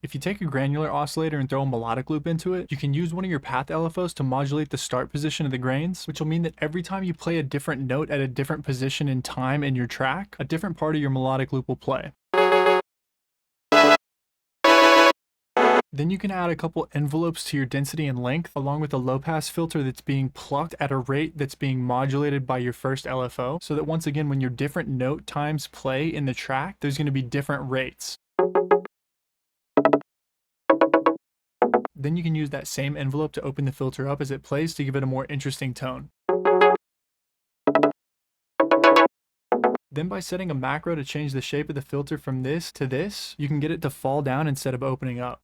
If you take a granular oscillator and throw a melodic loop into it, you can use one of your path LFOs to modulate the start position of the grains, which will mean that every time you play a different note at a different position in time in your track, a different part of your melodic loop will play. Then you can add a couple envelopes to your density and length, along with a low pass filter that's being plucked at a rate that's being modulated by your first LFO, so that once again, when your different note times play in the track, there's going to be different rates. Then you can use that same envelope to open the filter up as it plays to give it a more interesting tone. Then by setting a macro to change the shape of the filter from this to this, you can get it to fall down instead of opening up.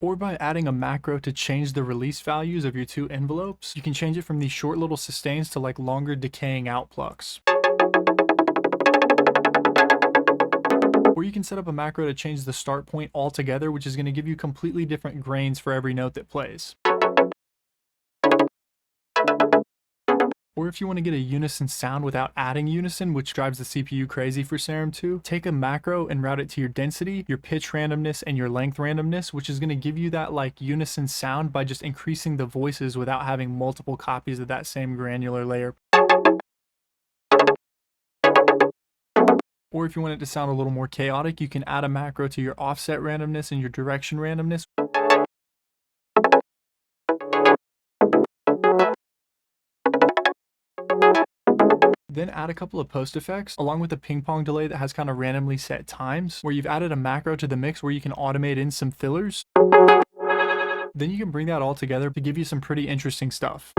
Or by adding a macro to change the release values of your two envelopes, you can change it from these short little sustains to like longer decaying out plucks. Or you can set up a macro to change the start point altogether, which is going to give you completely different grains for every note that plays. Or if you want to get a unison sound without adding unison, which drives the CPU crazy for Serum 2, take a macro and route it to your density, your pitch randomness, and your length randomness, which is going to give you that like unison sound by just increasing the voices without having multiple copies of that same granular layer. Or if you want it to sound a little more chaotic, you can add a macro to your offset randomness and your direction randomness. Then add a couple of post effects along with a ping pong delay that has kind of randomly set times, where you've added a macro to the mix where you can automate in some fillers. Then you can bring that all together to give you some pretty interesting stuff.